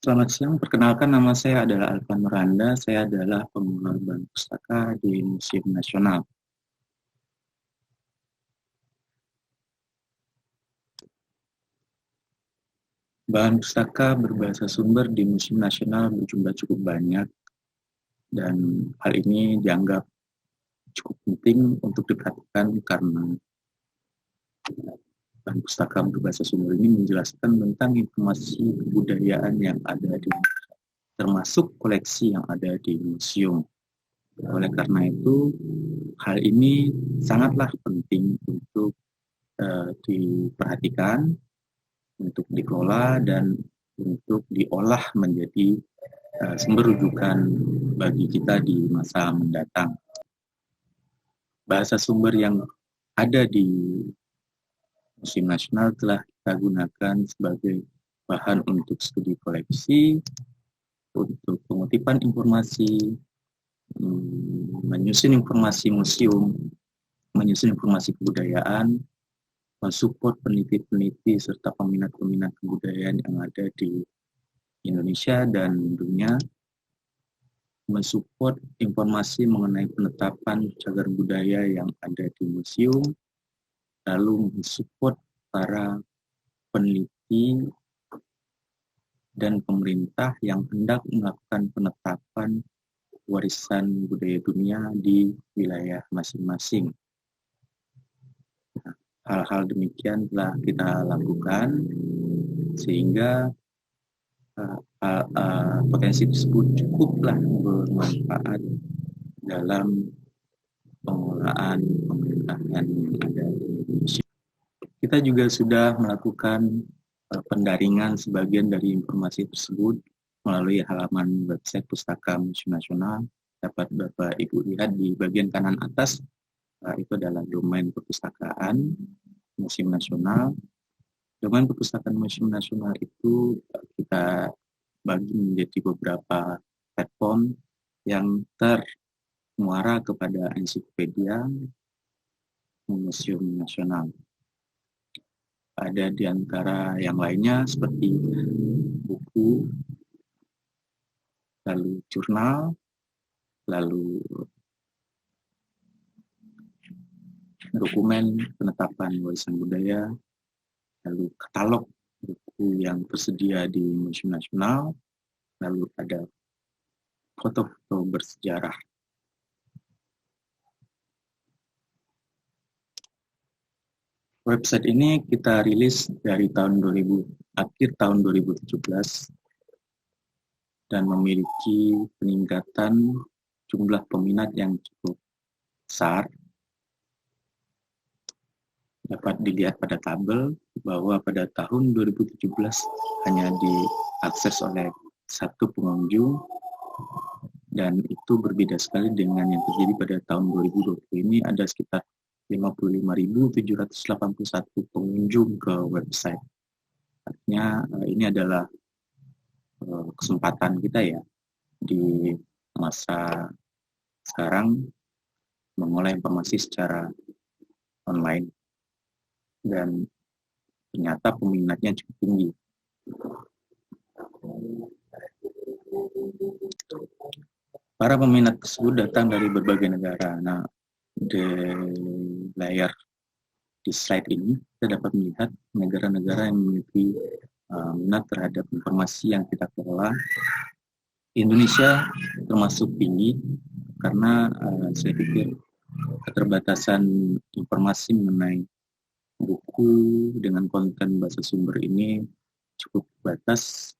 Selamat siang, perkenalkan nama saya adalah Alvan Miranda, saya adalah pengelola bahan pustaka di Museum Nasional. Bahan pustaka berbahasa sumber di Museum Nasional berjumlah cukup banyak, dan hal ini dianggap cukup penting untuk diperhatikan karena bahan pustaka berbahasa sumber ini menjelaskan tentang informasi kebudayaan yang ada di termasuk koleksi yang ada di museum. Oleh karena itu, hal ini sangatlah penting untuk diperhatikan, untuk dikelola, dan untuk diolah menjadi sumber rujukan bagi kita di masa mendatang. Bahasa sumber yang ada di Museum Nasional telah kita gunakan sebagai bahan untuk studi koleksi, untuk pengutipan informasi, menyusun informasi museum, menyusun informasi kebudayaan, mensupport peneliti-peneliti serta peminat-peminat kebudayaan yang ada di Indonesia dan dunia, mensupport informasi mengenai penetapan cagar budaya yang ada di museum, lalu mensupport para peneliti dan pemerintah yang hendak melakukan penetapan warisan budaya dunia di wilayah masing-masing. Hal-hal demikian telah kita lakukan sehingga potensi tersebut cukuplah bermanfaat dalam pengelolaan pemerintahan yang ada di Indonesia. Kita juga sudah melakukan pendaringan sebagian dari informasi tersebut melalui halaman website Pustaka Museum Nasional. Dapat Bapak Ibu lihat di bagian kanan atas, itu adalah domain perpustakaan Museum Nasional. Domain perpustakaan Museum Nasional itu kita bagi menjadi beberapa platform yang termuara kepada ensiklopedia Museum Nasional. Ada di antara yang lainnya seperti buku, lalu jurnal, lalu dokumen penetapan warisan budaya, lalu katalog buku yang tersedia di Museum Nasional, lalu ada foto-foto bersejarah. Website ini kita rilis dari akhir tahun 2017 dan memiliki peningkatan jumlah peminat yang cukup besar. Dapat dilihat pada tabel bahwa pada tahun 2017 hanya diakses oleh satu pengunjung, dan itu berbeda sekali dengan yang terjadi pada tahun 2020 ini. Ada sekitar 55.781 pengunjung ke website. Artinya ini adalah kesempatan kita ya di masa sekarang mengolah informasi secara online, dan ternyata peminatnya cukup tinggi. Para peminat tersebut datang dari berbagai negara. Nah, di layar di slide ini kita dapat melihat negara-negara yang memiliki minat terhadap informasi yang kita kelola. Indonesia termasuk tinggi karena saya pikir keterbatasan informasi mengenai buku dengan konten bahasa sumber ini cukup batas,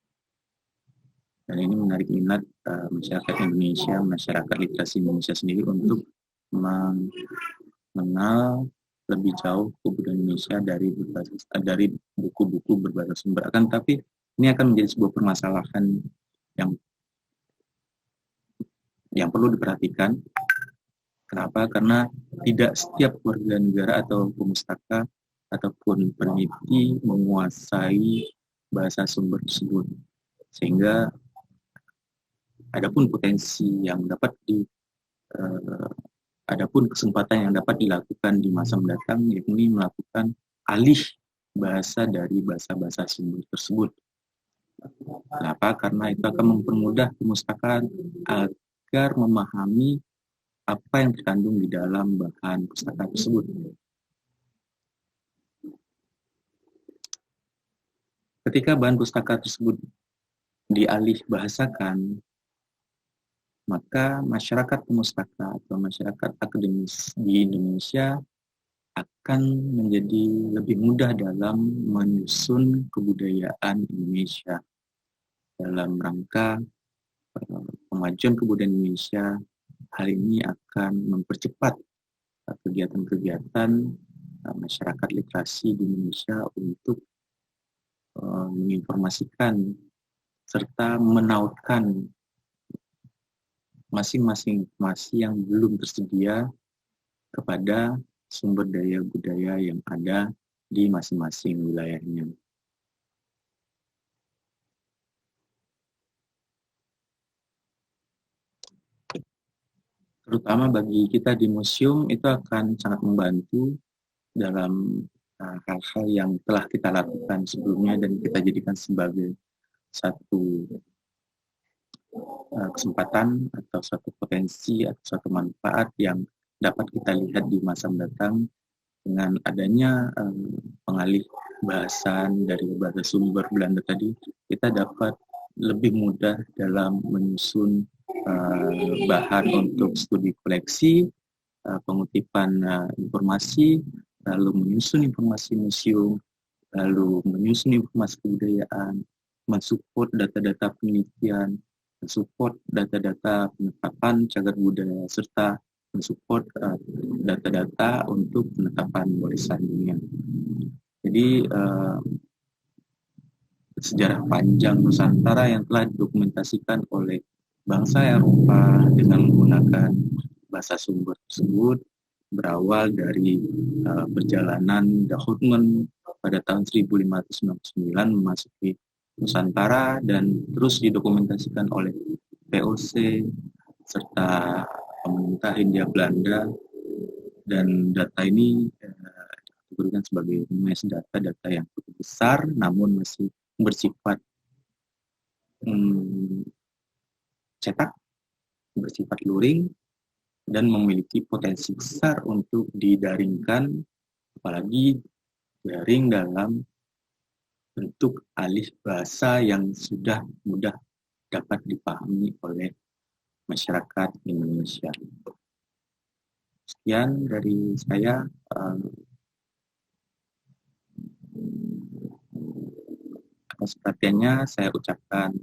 dan ini menarik minat masyarakat Indonesia, masyarakat literasi Indonesia sendiri untuk mengenal lebih jauh kebudayaan Indonesia dari buku-buku berbahasa sumber. Akan tapi ini akan menjadi sebuah permasalahan yang perlu diperhatikan. Kenapa? Karena tidak setiap warga negara atau pemustaka ataupun peneliti menguasai bahasa sumber tersebut, sehingga adapun potensi yang dapat adapun kesempatan yang dapat dilakukan di masa mendatang, yakni melakukan alih bahasa dari bahasa-bahasa sumber tersebut. Kenapa? Karena itu akan mempermudah pemustakaan agar memahami apa yang terkandung di dalam bahan pustaka tersebut. Ketika bahan pustaka tersebut dialih bahasakan, maka masyarakat pemustaka atau masyarakat akademis di Indonesia akan menjadi lebih mudah dalam menyusun kebudayaan Indonesia dalam rangka pemajuan kebudayaan Indonesia. Hal ini akan mempercepat kegiatan-kegiatan masyarakat literasi di Indonesia untuk menginformasikan serta menautkan masing-masing informasi yang belum tersedia kepada sumber daya budaya yang ada di masing-masing wilayahnya. Terutama bagi kita di museum, itu akan sangat membantu dalam hal-hal yang telah kita lakukan sebelumnya dan kita jadikan sebagai satu kesempatan atau suatu potensi atau suatu manfaat yang dapat kita lihat di masa mendatang dengan adanya pengalih bahasan dari bahasa sumber Belanda tadi, kita dapat lebih mudah dalam menyusun bahan untuk studi koleksi, pengutipan informasi, lalu menyusun informasi museum, lalu menyusun informasi kebudayaan, mensupport data-data penelitian, mensupport data-data penetapan cagar budaya, serta mensupport data-data untuk penetapan warisan dunia. Jadi sejarah panjang Nusantara yang telah didokumentasikan oleh bangsa Eropa dengan menggunakan bahasa sumber tersebut berawal dari perjalanan The Houtman pada tahun 1599 memasuki Nusantara dan terus didokumentasikan oleh VOC serta pemerintah Hindia Belanda, dan data ini diberikan sebagai data-data yang cukup besar namun masih bersifat cetak, bersifat luring, dan memiliki potensi besar untuk didaringkan, apalagi daring dalam bentuk alih bahasa yang sudah mudah dapat dipahami oleh masyarakat Indonesia. Sekian dari saya. Atas perhatiannya saya ucapkan